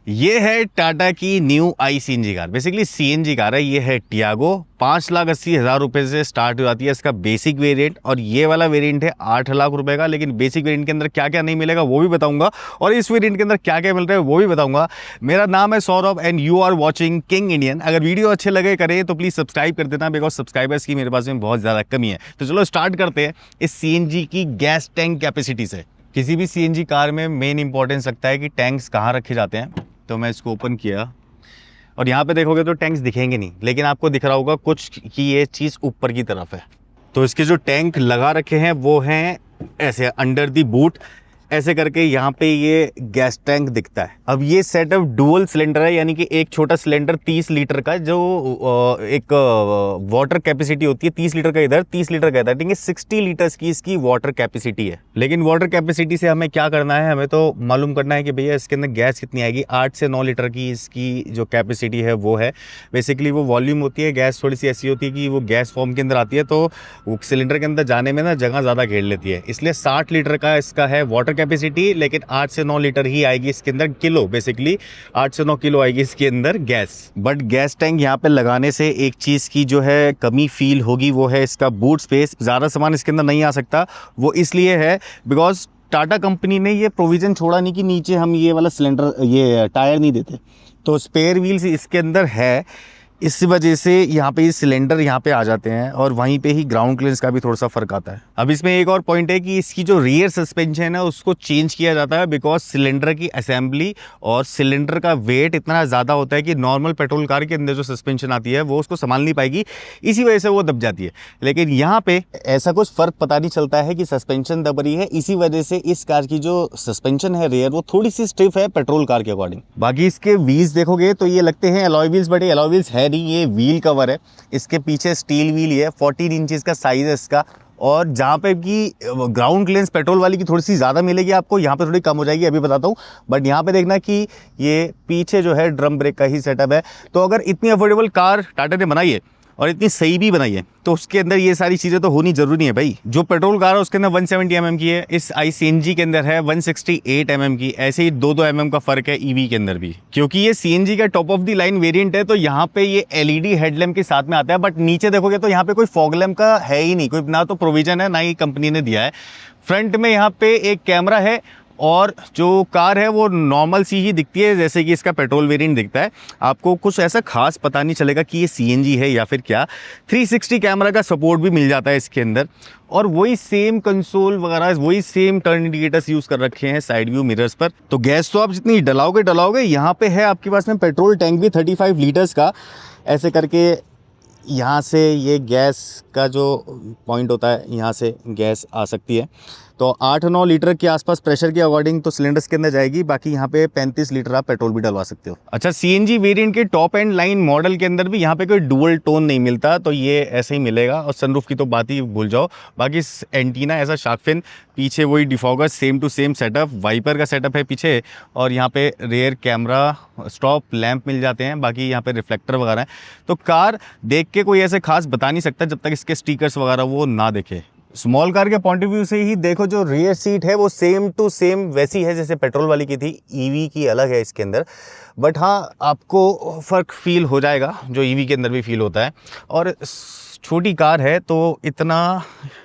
ये है टाटा की new I CNG car, basically CNG car है। ये है टियागो। 5,80,000 रुपये से स्टार्ट हो जाती है इसका बेसिक वेरिएंट, और ये वाला वेरिएंट है 8 लाख रुपए का। लेकिन बेसिक वेरिएंट के अंदर क्या क्या नहीं मिलेगा वो भी बताऊंगा, और इस वेरिएंट के अंदर क्या क्या मिल रहा है वो भी बताऊंगा। मेरा नाम है Saurabh and you are watching king Indian. अगर वीडियो अच्छे लगे करें तो प्लीज़ सब्सक्राइब कर देना, बिकॉज सब्सक्राइबर्स की मेरे पास में बहुत ज़्यादा कमी है। तो चलो स्टार्ट करते हैं इस सीएनजी की गैस टैंक कैपेसिटी से। किसी भी सीएनजी कार में मेन इंपॉर्टेंस लगता है कि टैंक्स कहाँ रखे जाते हैं। तो मैं इसको ओपन किया और यहाँ पे देखोगे तो टैंक्स दिखेंगे नहीं, लेकिन आपको दिख रहा होगा कुछ कि ये चीज़ ऊपर की तरफ है। तो इसके जो टैंक लगा रखे हैं वो हैं ऐसे अंडर दी बूट, ऐसे करके यहाँ पे ये गैस टैंक दिखता है। अब ये सेटअप डुअल सिलेंडर है, यानी कि एक छोटा सिलेंडर 30 लीटर का, जो एक वाटर कैपेसिटी होती है 30 लीटर का इधर, 30 लीटर का इधर, ठीक है। 60 लीटर्स की इसकी वाटर कैपेसिटी है। लेकिन वाटर कैपेसिटी से हमें क्या करना है, हमें तो मालूम करना है कि भैया इसके अंदर गैस कितनी आएगी। 8 से 9 लीटर की इसकी जो कैपेसिटी है वो है। बेसिकली वो वॉल्यूम होती है, गैस थोड़ी सी ऐसी होती है कि वो गैस फॉर्म के अंदर आती है, तो वो सिलेंडर के अंदर जाने में ना जगह ज़्यादा घेर लेती है। इसलिए 60 लीटर का इसका है वाटर कैपेसिटी, लेकिन 8 से 9 लीटर ही आएगी इसके अंदर किलो, बेसिकली 8 से 9 किलो आएगी इसके अंदर गैस। बट गैस टैंक यहाँ पे लगाने से एक चीज़ की जो है कमी फील होगी, वो है इसका बूट स्पेस। ज़्यादा सामान इसके अंदर नहीं आ सकता। वो इसलिए है बिकॉज टाटा कंपनी ने ये प्रोविज़न छोड़ा नहीं कि नीचे हम ये वाला सिलेंडर, ये टायर नहीं देते, तो स्पेयर व्हील्स इसके अंदर है। इस वजह से यहाँ पे ये सिलेंडर यहाँ पे आ जाते हैं, और वहीं पे ही ग्राउंड क्लियरेंस का भी थोड़ा सा फर्क आता है। अब इसमें एक और पॉइंट है कि इसकी जो रियर सस्पेंशन है उसको चेंज किया जाता है, बिकॉज सिलेंडर की असेंबली और सिलेंडर का वेट इतना ज़्यादा होता है कि नॉर्मल पेट्रोल कार के अंदर जो सस्पेंशन आती है वो उसको संभाल नहीं पाएगी, इसी वजह से वो दब जाती है। लेकिन यहाँ पे ऐसा कुछ फ़र्क पता नहीं चलता है कि सस्पेंशन दब रही है, इसी वजह से इस कार की जो सस्पेंशन है रियर वो थोड़ी सी स्टिफ है पेट्रोल कार के अकॉर्डिंग। बाकी इसके व्हील्स देखोगे तो ये लगते हैं alloy wheels, but alloy wheels है नहीं, ये व्हील कवर है। इसके पीछे स्टील व्हील है, 14 इंचेस का साइज है इसका। और जहाँ पे कि ग्राउंड क्लियरेंस पेट्रोल वाली की थोड़ी सी ज़्यादा मिलेगी आपको, यहाँ पे थोड़ी कम हो जाएगी, अभी बताता हूँ। बट यहाँ पे देखना कि ये पीछे जो है ड्रम ब्रेक का ही सेटअप है। तो अगर इतनी अफोर्डेबल कार टाटा ने बनाई है और इतनी सही भी बनाई है, तो उसके अंदर ये सारी चीज़ें तो होनी जरूरी है भाई। जो पेट्रोल कार है उसके अंदर 170 mm की है, इस आई सीएनजी के अंदर है 168 mm की। ऐसे ही 2-2 mm का फर्क है ईवी के अंदर भी, क्योंकि ये सीएनजी का top of the line variant है। तो यहाँ पे ये एलईडी हेडलैम्प के साथ में आता है, बट नीचे देखोगे तो यहाँ पे कोई फॉग लैम्प का है ही नहीं, कोई ना तो प्रोविजन है ना ही कंपनी ने दिया है। फ्रंट में यहाँ पे एक कैमरा है, और जो कार है वो नॉर्मल सी ही दिखती है जैसे कि इसका पेट्रोल वेरिएंट दिखता है। आपको कुछ ऐसा खास पता नहीं चलेगा कि ये सीएनजी है या फिर क्या। 360 कैमरा का सपोर्ट भी मिल जाता है इसके अंदर, और वही सेम कंसोल वगैरह, वही सेम टर्न इंडिकेटर्स यूज़ कर रखे हैं साइड व्यू मिरर्स पर। तो गैस तो आप जितनी डलाओगे। यहाँ पे है आपके पास में पेट्रोल टैंक भी 35 लीटर्स का, ऐसे करके यहाँ से ये गैस का जो पॉइंट होता है यहाँ से गैस आ सकती है। तो 8-9 लीटर के आसपास प्रेशर के अकॉर्डिंग तो सिलेंडर्स के अंदर जाएगी। बाकी यहाँ पे 35 लीटर आप पेट्रोल भी डलवा सकते हो। अच्छा, सीएनजी वेरिएंट के टॉप एंड लाइन मॉडल के अंदर भी यहाँ पे कोई डुअल टोन नहीं मिलता, तो ये ऐसे ही मिलेगा। और सनरूफ की तो बात ही भूल जाओ। बाकी एंटीना ऐसा शार्क फिन, पीछे वही defogger same to same setup, wiper का सेटअप है पीछे, और यहाँ पे रेयर कैमरा, स्टॉप लैंप मिल जाते हैं। बाकी यहाँ पे रिफ्लेक्टर वगैरह है। तो कार देख के कोई ऐसे खास बता नहीं सकता जब तक इसके स्टिकर्स वगैरह वो ना देखे। स्मॉल कार के पॉइंट ऑफ व्यू से ही देखो, जो रियर सीट है वो सेम टू सेम वैसी है जैसे पेट्रोल वाली की थी। ईवी की अलग है इसके अंदर, बट हाँ आपको फ़र्क फील हो जाएगा जो ईवी के अंदर भी फील होता है। और छोटी कार है तो इतना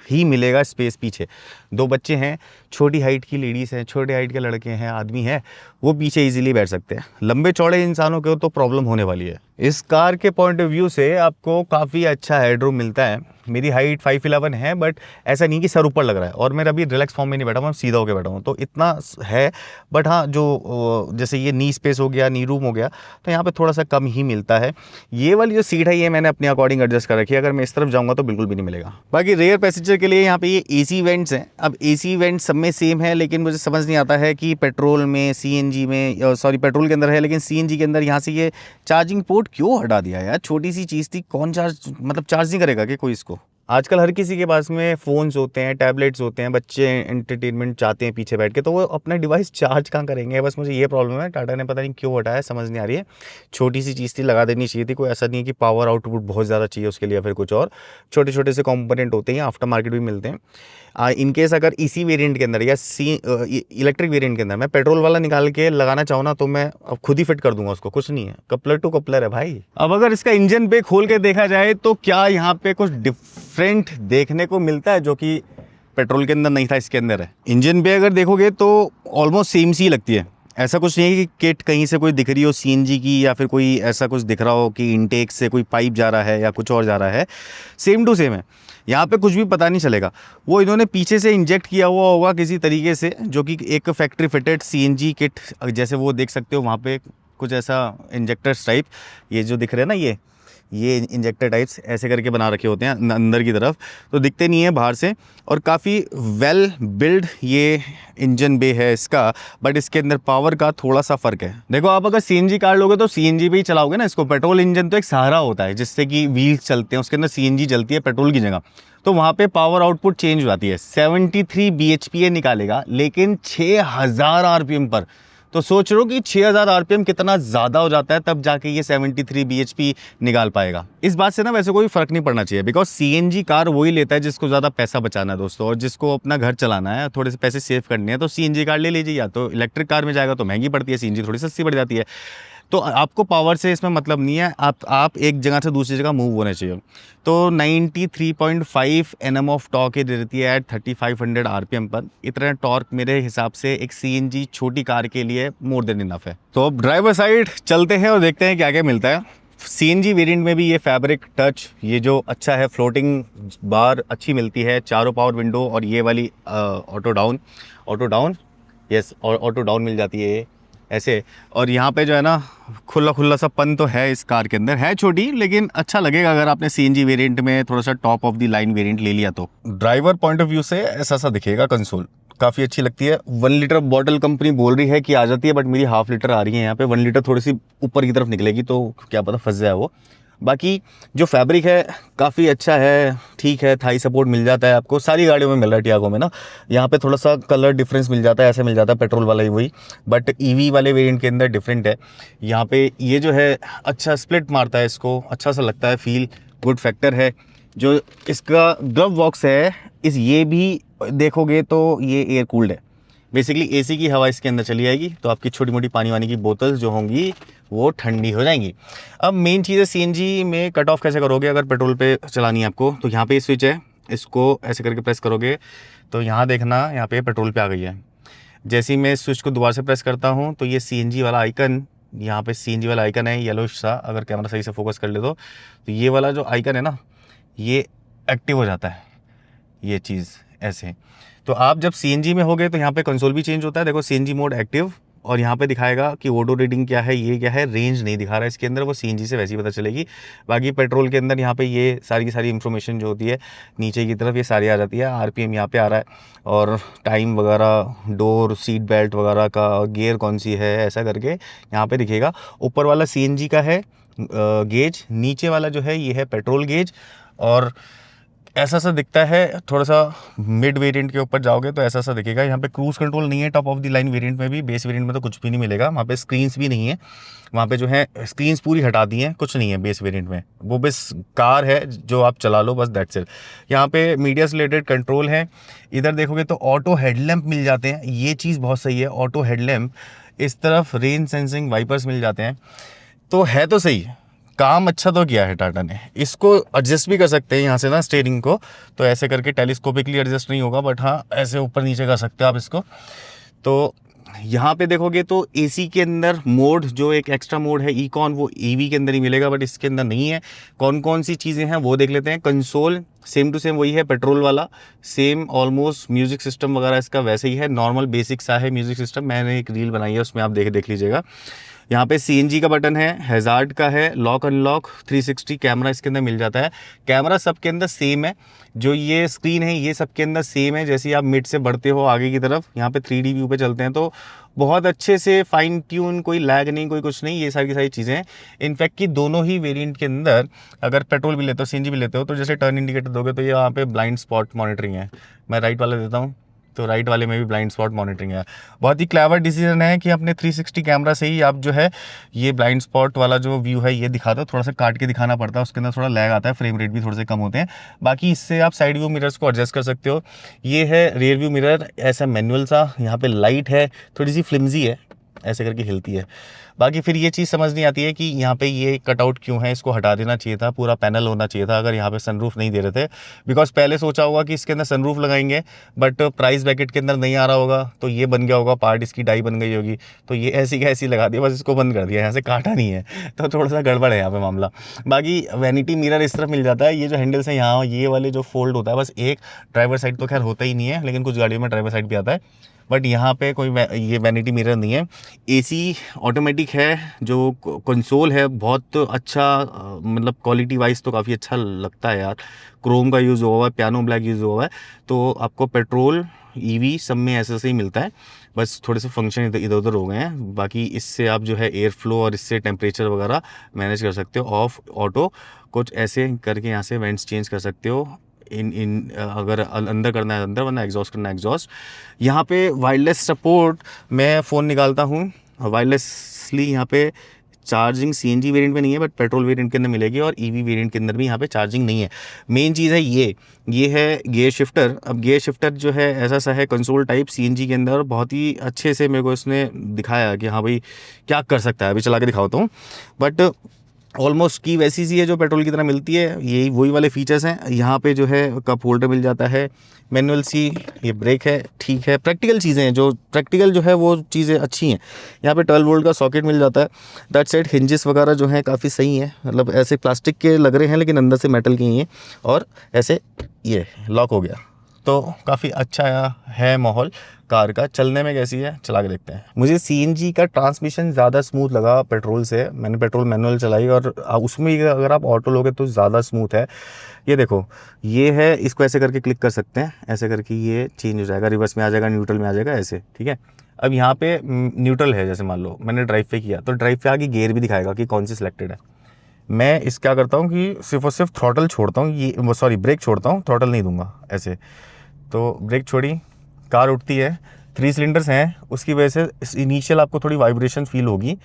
ही मिलेगा स्पेस पीछे। 2 बच्चे हैं, छोटी हाइट की लेडीज़ हैं, छोटे हाइट के लड़के हैं, आदमी है, वो पीछे इजीली बैठ सकते हैं। लंबे चौड़े इंसानों को तो प्रॉब्लम होने वाली है। इस कार के पॉइंट ऑफ व्यू से आपको काफ़ी अच्छा हेडरूम मिलता है। मेरी हाइट 5'11" है, बट ऐसा नहीं कि सर ऊपर लग रहा है, और मेरा अभी रिलैक्स फॉर्म में नहीं बैठा हूँ, सीधा होकर बैठा हूँ, तो इतना है। बट हाँ, जो जैसे ये नी स्पेस हो गया, नी रूम हो गया, तो यहाँ पे थोड़ा सा कम ही मिलता है। ये वाली जो सीट है ये मैंने अपने अकॉर्डिंग एडजस्ट कर रखी है, अगर मैं इस तरफ जाऊँगा तो बिल्कुल भी नहीं मिलेगा। बाकी रेयर पैसेंजर के लिए यहाँ पे ये एसी वेंट्स हैं। अब एसी वेंट सब में सेम है, लेकिन मुझे समझ नहीं आता है कि पेट्रोल में, सीएनजी में, सॉरी पेट्रोल के अंदर है लेकिन सीएनजी के अंदर यहाँ से ये चार्जिंग पोर्ट क्यों हटा दिया यार। छोटी सी चीज़ थी, कौन चार्ज, मतलब चार्ज नहीं करेगा कि कोई इसको। आजकल हर किसी के पास में फ़ोन्स होते हैं, टैबलेट्स होते हैं, बच्चे एंटरटेनमेंट चाहते हैं पीछे बैठ के, तो वो अपना डिवाइस चार्ज कहाँ करेंगे? बस मुझे ये प्रॉब्लम है, टाटा ने पता नहीं क्यों हटाया, समझ नहीं आ रही है। छोटी सी चीज़ थी, लगा देनी चाहिए थी। कोई ऐसा नहीं है कि पावर आउटपुट बहुत ज़्यादा चाहिए उसके लिए या फिर कुछ और। छोटे छोटे से कॉम्पोनेंट होते हैं, आफ्टर मार्केट भी मिलते हैं। इनकेस अगर इसी वेरिएंट के अंदर या इलेक्ट्रिक वेरिएंट के अंदर मैं पेट्रोल वाला निकाल के लगाना चाहूँ ना, तो मैं अब खुद ही फिट कर दूंगा उसको, कुछ नहीं है, कपलर टू कपलर है भाई। अब अगर इसका इंजन पे खोल के देखा जाए तो क्या यहाँ पे कुछ डिफरेंट देखने को मिलता है जो कि पेट्रोल के अंदर नहीं था, इसके अंदर है। इंजन पे अगर देखोगे तो ऑलमोस्ट सेम सी लगती है। ऐसा कुछ नहीं है कि किट कहीं से कोई दिख रही हो सीएनजी की, या फिर कोई ऐसा कुछ दिख रहा हो कि इनटेक से कोई पाइप जा रहा है या कुछ और जा रहा है। सेम टू सेम है, यहाँ पे कुछ भी पता नहीं चलेगा। वो इन्होंने पीछे से इंजेक्ट किया हुआ होगा किसी तरीके से, जो कि एक फैक्ट्री फिटेड सीएनजी किट, जैसे वो देख सकते हो वहाँ पे कुछ ऐसा इंजेक्टर्स टाइप, ये जो दिख रहे हैं ना, ये इंजेक्टर टाइप्स ऐसे करके बना रखे होते हैं अंदर की तरफ, तो दिखते नहीं है बाहर से। और काफ़ी वेल बिल्ड ये इंजन बे है इसका, बट इसके अंदर पावर का थोड़ा सा फ़र्क है। देखो, आप अगर सीएनजी कार लोगे तो सीएनजी पे ही चलाओगे ना इसको। पेट्रोल इंजन तो एक सहारा होता है जिससे कि व्हील्स चलते हैं, उसके अंदर सीएनजी चलती है पेट्रोल की जगह, तो वहाँ पे पावर आउटपुट चेंज हो जाती है। 73 bhp निकालेगा, लेकिन 6000 आरपीएम पर। तो सोच रहे हो कि 6000 आरपीएम कितना ज़्यादा हो जाता है, तब जाके ये 73 bhp निकाल पाएगा। इस बात से ना वैसे कोई फ़र्क नहीं पड़ना चाहिए, बिकॉज सीएनजी कार वही लेता है जिसको ज़्यादा पैसा बचाना है दोस्तों, और जिसको अपना घर चलाना है, थोड़े से पैसे सेव करने हैं, तो सीएनजी कार ले लीजिए। या तो इलेक्ट्रिक कार में जाएगा तो महंगी पड़ती है, सीएनजी थोड़ी सस्ती पड़ जाती है। तो आपको पावर से इसमें मतलब नहीं है, आप एक जगह से दूसरी जगह मूव होने चाहिए। तो 93.5 Nm ऑफ टॉर्क दे देती है एट 3500 आरपीएम पर। इतना टॉर्क मेरे हिसाब से एक सीएनजी छोटी कार के लिए मोर देन इनफ है। तो अब ड्राइवर साइड चलते हैं और देखते हैं क्या क्या मिलता है। सीएनजी वेरिएंट में भी ये फैब्रिक टच, ये जो अच्छा है, फ्लोटिंग बार अच्छी मिलती है, चारों पावर विंडो, और ये वाली ऑटो डाउन यस, और ऑटो डाउन मिल जाती है ऐसे। और यहाँ पे जो है ना, खुला खुला सा पन तो है इस कार के अंदर, है छोटी, लेकिन अच्छा लगेगा अगर आपने सीएनजी वेरिएंट में थोड़ा सा top of the line variant ले लिया तो। ड्राइवर पॉइंट ऑफ व्यू से ऐसा सा दिखेगा कंसोल, काफ़ी अच्छी लगती है। 1 लीटर बॉटल कंपनी बोल रही है कि आ जाती है, बट मेरी हाफ लीटर आ रही है यहाँ पे। 1 लीटर थोड़ी सी ऊपर की तरफ निकलेगी, तो क्या पता फंस जाए वो। बाकी जो फैब्रिक है काफ़ी अच्छा है, ठीक है। थाई सपोर्ट मिल जाता है आपको, सारी गाड़ियों में मिल रहा है टियागो में ना। यहाँ पे थोड़ा सा कलर डिफरेंस मिल जाता है, ऐसे मिल जाता है पेट्रोल वाला ही वही, बट ईवी वाले वेरिएंट के अंदर डिफरेंट है। यहाँ पे ये जो है अच्छा स्प्लिट मारता है, इसको अच्छा सा लगता है, फील गुड फैक्टर है। जो इसका ग्लव बॉक्स है, ये भी देखोगे तो ये एयर कूल्ड है। बेसिकली एसी की हवा इसके अंदर चली जाएगी, तो आपकी छोटी मोटी पानी वानी की बोतल्स जो होंगी वो ठंडी हो जाएंगी। अब मेन चीज़ है सीएनजी में कट ऑफ कैसे करोगे अगर पेट्रोल पे चलानी है आपको। तो यहाँ पे स्विच है, इसको ऐसे करके प्रेस करोगे तो यहाँ देखना, यहाँ पे पेट्रोल पे आ गई है। जैसे ही मैं स्विच को दोबारा से प्रेस करता हूँ तो ये सीएनजी वाला आइकन, यहाँ पे सीएनजी वाला आइकन है येलो सा, अगर कैमरा सही से फोकस कर ले तो ये वाला जो आइकन है ना, ये एक्टिव हो जाता है, ये चीज़ ऐसे। तो आप जब सीएनजी में होगे तो यहाँ पे कंसोल भी चेंज होता है। देखो, सीएनजी मोड एक्टिव, और यहाँ पे दिखाएगा कि ऑटो रीडिंग क्या है, ये क्या है, रेंज नहीं दिखा रहा है इसके अंदर, वो सीएनजी से वैसे ही पता चलेगी। बाकी पेट्रोल के अंदर यहाँ पे ये सारी की सारी इन्फॉर्मेशन जो होती है नीचे की तरफ, ये सारी आ जाती है। आरपीएम यहाँ पे आ रहा है, और टाइम वगैरह, डोर, सीट बेल्ट वगैरह का, गियर कौन सी है, ऐसा करके यहाँ पे दिखेगा। ऊपर वाला सीएनजी का है गेज, नीचे वाला जो है ये है पेट्रोल गेज। और ऐसा सा दिखता है। थोड़ा सा मिड वेरिएंट के ऊपर जाओगे तो ऐसा सा दिखेगा। यहाँ पे क्रूज़ कंट्रोल नहीं है top of the line variant में भी, बेस वेरिएंट में तो कुछ भी नहीं मिलेगा। वहाँ पे स्क्रीन्स भी नहीं है, वहाँ पे जो है स्क्रीन्स पूरी हटा दी हैं, कुछ नहीं है बेस वेरिएंट में। वो बस कार है जो आप चला लो, बस दैट्स इट। यहाँ पे मीडिया से रिलेटेड कंट्रोल है। इधर देखोगे तो ऑटो हेडलैम्प मिल जाते हैं, ये चीज़ बहुत सही है, ऑटो हेडलैम्प। इस तरफ रेन सेंसिंग वाइपर्स मिल जाते हैं, तो है तो सही, काम अच्छा तो किया है टाटा ने। इसको एडजस्ट भी कर सकते हैं यहाँ से ना, स्टीयरिंग को, तो ऐसे करके टेलीस्कोपिकली एडजस्ट नहीं होगा, बट हाँ ऐसे ऊपर नीचे कर सकते हो आप इसको। तो यहाँ पे देखोगे तो एसी के अंदर मोड, जो एक एक्स्ट्रा मोड है इकॉन, वो ईवी के अंदर ही मिलेगा, बट इसके अंदर नहीं है। कौन कौन सी चीज़ें हैं वो देख लेते हैं। कंसोल सेम टू सेम वही है पेट्रोल वाला, सेम ऑलमोस्ट। म्यूज़िक सिस्टम वगैरह इसका वैसे ही है, नॉर्मल बेसिक सा है म्यूज़िक सिस्टम। मैंने एक रील बनाई है, उसमें आप देख लीजिएगा। यहाँ पे CNG का बटन है, हैज़ार्ड का है, लॉक अनलॉक, 360 कैमरा इसके अंदर मिल जाता है। कैमरा सबके अंदर सेम है, जो ये स्क्रीन है ये सबके अंदर सेम है। जैसे ही आप मिड से बढ़ते हो आगे की तरफ, यहाँ पे 3D व्यू पे चलते हैं तो बहुत अच्छे से फाइन ट्यून, कोई लैग नहीं, कोई कुछ नहीं, ये सारी की सारी चीज़ें हैं। इनफैक्ट कि दोनों ही वेरिएंट के अंदर अगर पेट्रोल भी लेते हो, CNG भी लेते हो, तो जैसे टर्न इंडिकेटर दोगे तो ये यहाँ पे ब्लाइंड स्पॉट मॉनिटरिंग है। मैं राइट वाला देता हूँ तो राइट वाले में भी ब्लाइंड स्पॉट मॉनिटरिंग है। बहुत ही क्लेवर डिसीजन है कि अपने 360 कैमरा से ही आप जो है ये ब्लाइंड स्पॉट वाला जो व्यू है ये दिखा दो। थोड़ा सा काट के दिखाना पड़ता है, उसके अंदर थोड़ा लैग आता है, फ्रेम रेट भी थोड़े से कम होते हैं। बाकी इससे आप साइड व्यू मिरर्स को एडजस्ट कर सकते हो। ये है रियर व्यू मिरर, ऐसा मैनुअल सा, यहाँ पे लाइट है, थोड़ी सी फ्लिमजी है, ऐसे करके हिलती है। बाकी फिर ये चीज़ समझ नहीं आती है कि यहाँ पे ये कटआउट क्यों है, इसको हटा देना चाहिए था, पूरा पैनल होना चाहिए था अगर यहाँ पे सनरूफ नहीं दे रहे थे। बिकॉज पहले सोचा होगा कि इसके अंदर सनरूफ लगाएंगे, बट प्राइस ब्रैकेट के अंदर नहीं आ रहा होगा, तो ये बन गया होगा पार्ट, इसकी डाई बन गई होगी, तो ये ऐसी का ऐसी लगा दिया, बस इसको बंद कर दिया, यहाँ से काटा नहीं है, तो थोड़ा सा गड़बड़ है यहाँ पे मामला। बाकी वैनिटी मिरर इस तरफ मिल जाता है। ये जो हैंडल्स हैं यहाँ, ये वाले जो फोल्ड होता है, बस एक ड्राइवर साइड तो खैर होता ही नहीं है, लेकिन कुछ गाड़ियों में ड्राइवर साइड भी आता है, बट यहाँ पे कोई ये वैनिटी मिरर नहीं है। AC ऑटोमेटिक है, जो कंसोल है बहुत अच्छा, मतलब क्वालिटी वाइज तो काफ़ी अच्छा लगता है यार। क्रोम का यूज़ हुआ है, पियानो ब्लैक यूज़ हुआ है, तो आपको पेट्रोल EV सब में ऐसे ही मिलता है, बस थोड़े से फंक्शन इधर उधर हो गए हैं। बाकी इससे आप जो है एयर फ्लो और इससे टेम्परेचर वगैरह मैनेज कर सकते हो, ऑफ ऑटो कुछ ऐसे करके यहाँ से वेंट्स चेंज कर सकते हो। अगर अंदर करना है अंदर, वरना एग्जॉस्ट करना है एग्जॉस्ट। यहाँ पे वायरलेस सपोर्ट, मैं फ़ोन निकालता हूँ वायरलेसली, यहाँ पे चार्जिंग CNG वेरिएंट में नहीं है, बट पेट्रोल वेरिएंट के अंदर मिलेगी, और EV वेरिएंट के अंदर भी यहाँ पे चार्जिंग नहीं है। मेन चीज़ है ये है गियर शिफ्टर। अब गियर शिफ्टर जो है ऐसा सा है कंसोल टाइप CNG के अंदर, बहुत ही अच्छे से मेरे को इसने दिखाया कि हाँ भाई क्या कर सकता है। अभी चला के दिखाता हूँ, बट ऑलमोस्ट की वैसी सी है जो पेट्रोल की तरह मिलती है, यही वही वाले फीचर्स हैं। यहाँ पे जो है कप होल्डर मिल जाता है, मैनुअल सी ये ब्रेक है, ठीक है, प्रैक्टिकल चीज़ें हैं, जो प्रैक्टिकल जो है वो चीज़ें अच्छी हैं। यहाँ पे 12 वोल्ट का सॉकेट मिल जाता है। दैट साइड हिंजेस वगैरह जो हैं काफ़ी सही हैं, मतलब ऐसे प्लास्टिक के लग रहे हैं लेकिन अंदर से मेटल के ही हैं, और ऐसे ये लॉक हो गया, तो काफ़ी अच्छा है माहौल। कार का चलने में कैसी है चला के देखते हैं। मुझे CNG का ट्रांसमिशन ज़्यादा स्मूथ लगा पेट्रोल से। मैंने पेट्रोल मैनुअल चलाई और उसमें अगर आप ऑटो लोगे तो ज़्यादा स्मूथ है। ये देखो, ये है, इसको ऐसे करके क्लिक कर सकते हैं, ऐसे करके ये चेंज हो जाएगा, रिवर्स में आ जाएगा, न्यूट्रल में आ जाएगा, ऐसे, ठीक है। अब यहाँ पे न्यूट्रल है, जैसे मान लो मैंने ड्राइव पे किया तो ड्राइव पे आगे गियर भी दिखाएगा कि कौन सी सिलेक्टेड है। मैं इस क्या करता हूँ कि सिर्फ और सिर्फ थ्रॉटल छोड़ता हूँ, ये सॉरी ब्रेक छोड़ता हूँ, थ्रॉटल नहीं दूंगा, ऐसे। तो ब्रेक छोड़ी, कार उठती है। 3 सिलेंडर्स हैं, उसकी वजह से इनिशियल आपको थोड़ी वाइब्रेशन फील होगी,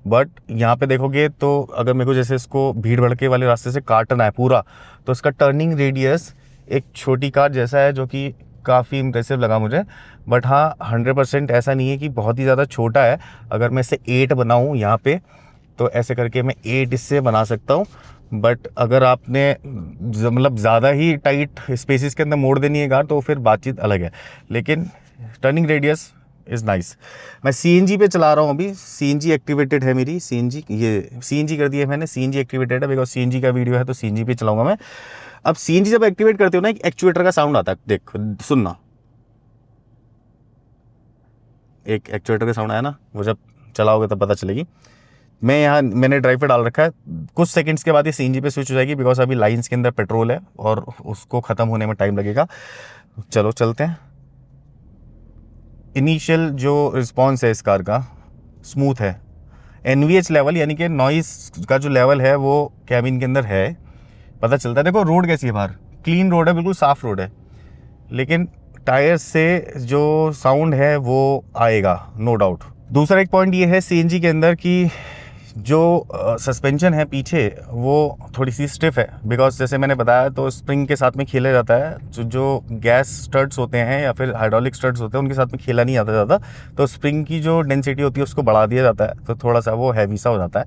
बट यहाँ पे देखोगे तो अगर मेरे को जैसे इसको भीड़ भड़के वाले रास्ते से काटना है पूरा, तो इसका टर्निंग रेडियस एक छोटी कार जैसा है, जो कि काफ़ी इम्प्रेसिव लगा मुझे। बट हाँ, 100% ऐसा नहीं है कि बहुत ही ज़्यादा छोटा है। अगर मैं इसे 8 बनाऊँ यहाँ पे, तो ऐसे करके मैं 8 इससे बना सकता हूँ। बट अगर आपने मतलब ज़्यादा ही टाइट स्पेसिस के अंदर मोड़ देनी है कार, तो फिर बातचीत अलग है, लेकिन टर्निंग रेडियस इज़ नाइस। मैं CNG पे चला रहा हूँ अभी, CNG एक्टिवेटेड है मेरी, CNG कर दिया है मैंने, CNG एक्टिवेटेड है, बिकॉज CNG का वीडियो है तो CNG पे चलाऊंगा मैं। अब CNG जब एक्टिवेट करते हो ना, एक एक्चुएटर का साउंड आता है, देख सुनना, एक एक्चुएटर का साउंड आया ना, वो जब चलाओगे तब पता चलेगी। मैंने ड्राइव पे डाल रखा है, कुछ सेकंड्स के बाद ये CNG पे स्विच हो जाएगी, बिकॉज अभी लाइन्स के अंदर पेट्रोल है और उसको ख़त्म होने में टाइम लगेगा। चलो चलते हैं। इनिशियल जो रिस्पॉन्स है इस कार का स्मूथ है। NVH लेवल यानी कि नॉइस का जो लेवल है वो कैबिन के अंदर है, पता चलता है। देखो रोड कैसी है बाहर, क्लीन रोड है, बिल्कुल साफ़ रोड है, लेकिन टायर से जो साउंड है वो आएगा, नो डाउट। दूसरा एक पॉइंट ये है CNG के अंदर कि जो सस्पेंशन है पीछे वो थोड़ी सी स्टिफ है, बिकॉज जैसे मैंने बताया तो स्प्रिंग के साथ में खेला जाता है। जो गैस स्टड्स होते हैं या फिर हाइड्रोलिक स्टड्स होते हैं उनके साथ में खेला नहीं जाता ज़्यादा, तो स्प्रिंग की जो डेंसिटी होती है उसको बढ़ा दिया जाता है, तो थोड़ा सा वो हैवी सा हो जाता है।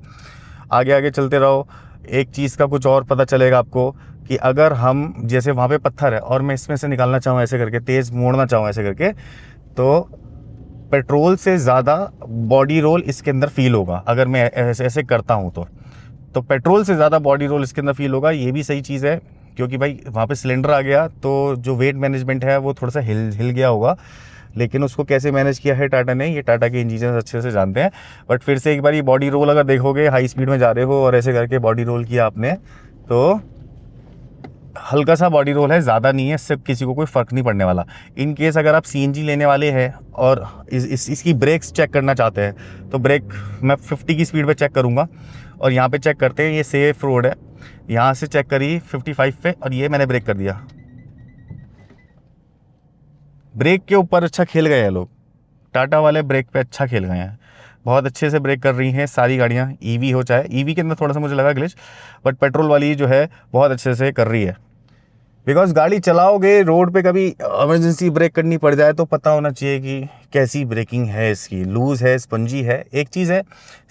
आगे आगे चलते रहो, एक चीज़ का कुछ और पता चलेगा आपको कि अगर हम जैसे वहाँ पे पत्थर है और मैं इसमें से निकालना चाहूँ ऐसे करके, तेज़ मोड़ना चाहूँ ऐसे करके, तो पेट्रोल से ज़्यादा बॉडी रोल इसके अंदर फील होगा अगर मैं ऐसे करता हूँ तो पेट्रोल से ज़्यादा बॉडी रोल इसके अंदर फील होगा। ये भी सही चीज़ है, क्योंकि भाई वहाँ पे सिलेंडर आ गया तो जो वेट मैनेजमेंट है वो थोड़ा सा हिल गया होगा। लेकिन उसको कैसे मैनेज किया है टाटा ने, ये टाटा के इंजीनियर्स अच्छे से जानते हैं। बट फिर से एक बार ये बॉडी रोल अगर देखोगे, हाई स्पीड में जा रहे हो और ऐसे करके बॉडी रोल किया आपने, तो हल्का सा बॉडी रोल है, ज़्यादा नहीं है, सिर्फ किसी को कोई फ़र्क नहीं पड़ने वाला। इन केस अगर आप सीएनजी लेने वाले हैं और इसकी ब्रेक्स चेक करना चाहते हैं, तो ब्रेक मैं 50 की स्पीड पे चेक करूँगा और यहाँ पे चेक करते हैं, ये सेफ रोड है, यहाँ से चेक करी 55 पे और ये मैंने ब्रेक कर दिया। ब्रेक के ऊपर अच्छा खेल गए हैं लोग, टाटा वाले ब्रेक पे अच्छा खेल गए हैं, बहुत अच्छे से ब्रेक कर रही हैं सारी गाड़ियाँ, ईवी हो चाहे, ईवी के अंदर थोड़ा सा मुझे लगा ग्लिच, बट पेट्रोल वाली जो है बहुत अच्छे से कर रही है। बिकॉज गाड़ी चलाओगे रोड पे, कभी इमरजेंसी ब्रेक करनी पड़ जाए तो पता होना चाहिए कि कैसी ब्रेकिंग है इसकी, लूज़ है, स्पंजी है। एक चीज़ है,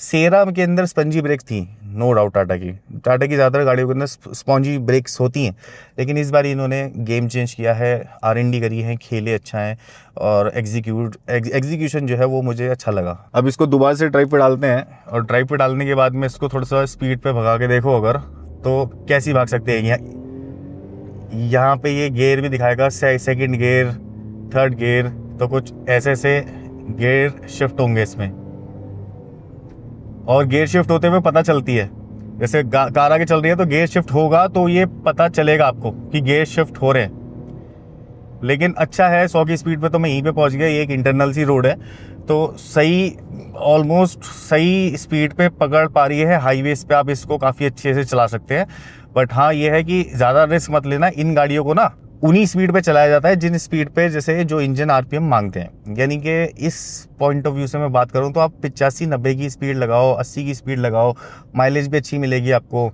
सेरा के अंदर स्पंजी ब्रेक थी, नो डाउट, टाटा की ज़्यादातर गाड़ियों के अंदर स्पंजी ब्रेक्स होती हैं, लेकिन इस बार इन्होंने गेम चेंज किया है, R&D करी है, खेले अच्छा है और एग्जीक्यूशन जो है वो मुझे अच्छा लगा। अब इसको दोबारा से ड्राइव पे डालते हैं और ड्राइव पे डालने के बाद में इसको थोड़ा सा स्पीड पे भगा के देखो अगर, तो कैसी भाग सकते हैं। यहाँ पे ये गियर भी दिखाएगा, सेकंड गियर, थर्ड गियर, तो कुछ ऐसे ऐसे गियर शिफ्ट होंगे इसमें, और गियर शिफ्ट होते हुए पता चलती है, जैसे कार आगे चल रही है तो गियर शिफ्ट होगा तो ये पता चलेगा आपको कि गियर शिफ्ट हो रहे हैं। लेकिन अच्छा है, 100 की स्पीड पे तो मैं यहीं पे पहुंच गया, ये एक इंटरनल सी रोड है तो सही, ऑलमोस्ट सही स्पीड पे पकड़ पा रही है। हाईवेज पे आप इसको काफ़ी अच्छे से चला सकते हैं, बट हाँ ये है कि ज़्यादा रिस्क मत लेना। इन गाड़ियों को ना उन्हीं स्पीड पे चलाया जाता है जिन स्पीड पे जैसे जो इंजन RPM मांगते हैं, यानी कि इस पॉइंट ऑफ व्यू से मैं बात करूँ तो आप 85-90 की स्पीड लगाओ, 80 की स्पीड लगाओ, माइलेज भी अच्छी मिलेगी आपको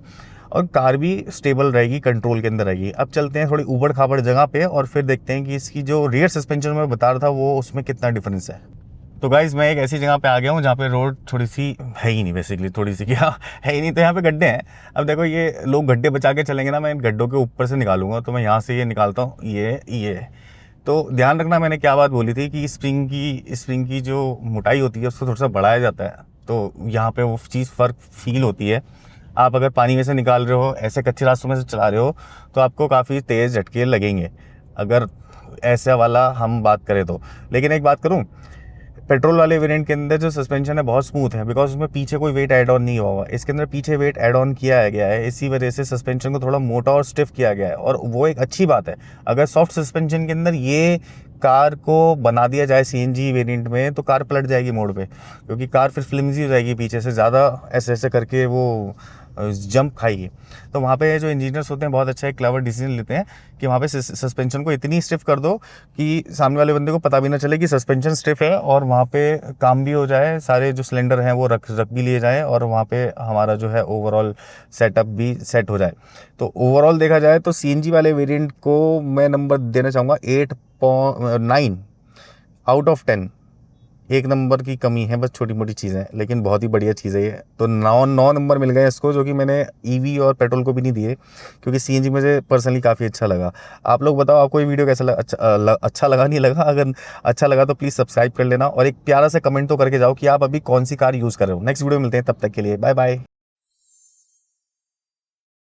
और कार भी स्टेबल रहेगी, कंट्रोल के अंदर रहेगी। अब चलते हैं थोड़ी ऊबड़ खाबड़ जगह पे और फिर देखते हैं कि इसकी जो रियर सस्पेंशन में बता रहा था वो उसमें कितना डिफरेंस है। तो गाइज मैं एक ऐसी जगह पे आ गया हूँ जहाँ पे रोड थोड़ी सी है ही नहीं, बेसिकली थोड़ी सी क्या है ही नहीं, तो यहाँ पे गड्ढे हैं। अब देखो ये लोग गड्ढे बचा के चलेंगे ना, मैं इन गड्ढों के ऊपर से निकालूंगा, तो मैं यहाँ से ये निकालता हूँ, ये तो ध्यान रखना मैंने क्या बात बोली थी कि स्प्रिंग की जो मोटाई होती है उसको थोड़ा सा बढ़ाया जाता है, तो यहाँ पे वो चीज़ फ़र्क फील होती है। आप अगर पानी में से निकाल रहे हो, ऐसे कच्चे रास्तों में से चला रहे हो, तो आपको काफ़ी तेज़ झटके लगेंगे अगर ऐसा वाला हम बात करें तो। लेकिन एक बात करूँ, पेट्रोल वाले वेरिएंट के अंदर जो सस्पेंशन है बहुत स्मूथ है, बिकॉज उसमें पीछे कोई वेट ऐड ऑन नहीं हुआ हुआ, इसके अंदर पीछे वेट ऐड ऑन किया गया है, इसी वजह से सस्पेंशन को थोड़ा मोटा और स्टिफ किया गया है, और वो एक अच्छी बात है। अगर सॉफ्ट सस्पेंशन के अंदर ये कार को बना दिया जाए CNG वेरिएंट में, तो कार पलट जाएगी मोड़ पे, क्योंकि कार फिर फ्लिमजी हो जाएगी, पीछे से ज़्यादा ऐसे ऐसे करके वो जंप खाएगी। तो वहाँ पे जो इंजीनियर्स होते हैं बहुत अच्छा एक क्लेवर डिसीजन लेते हैं कि वहाँ पे सस्पेंशन को इतनी स्टिफ कर दो कि सामने वाले बंदे को पता भी ना चले कि सस्पेंशन स्टिफ है, और वहाँ पे काम भी हो जाए, सारे जो सिलेंडर हैं वो रख भी लिए जाए, और वहाँ पे हमारा जो है ओवरऑल सेटअप भी सेट हो जाए। तो ओवरऑल देखा जाए तो CNG वाले वेरिएंट को मैं नंबर देना चाहूँगा 8.9 आउट ऑफ 10। 1 नंबर की कमी है बस, छोटी मोटी चीज़ें, लेकिन बहुत ही बढ़िया चीज़ है ये। तो 9 नंबर मिल गए इसको, जो कि मैंने EV और पेट्रोल को भी नहीं दिए, क्योंकि CNG मुझे पर्सनली काफ़ी अच्छा लगा। आप लोग बताओ आपको ये वीडियो कैसा लगा, अच्छा लगा नहीं लगा? अगर अच्छा लगा तो प्लीज़ सब्सक्राइब कर लेना और एक प्यारा सा कमेंट तो करके जाओ कि आप अभी कौन सी कार यूज़ कर रहे हो। नेक्स्ट वीडियो मिलते हैं, तब तक के लिए बाय बाय।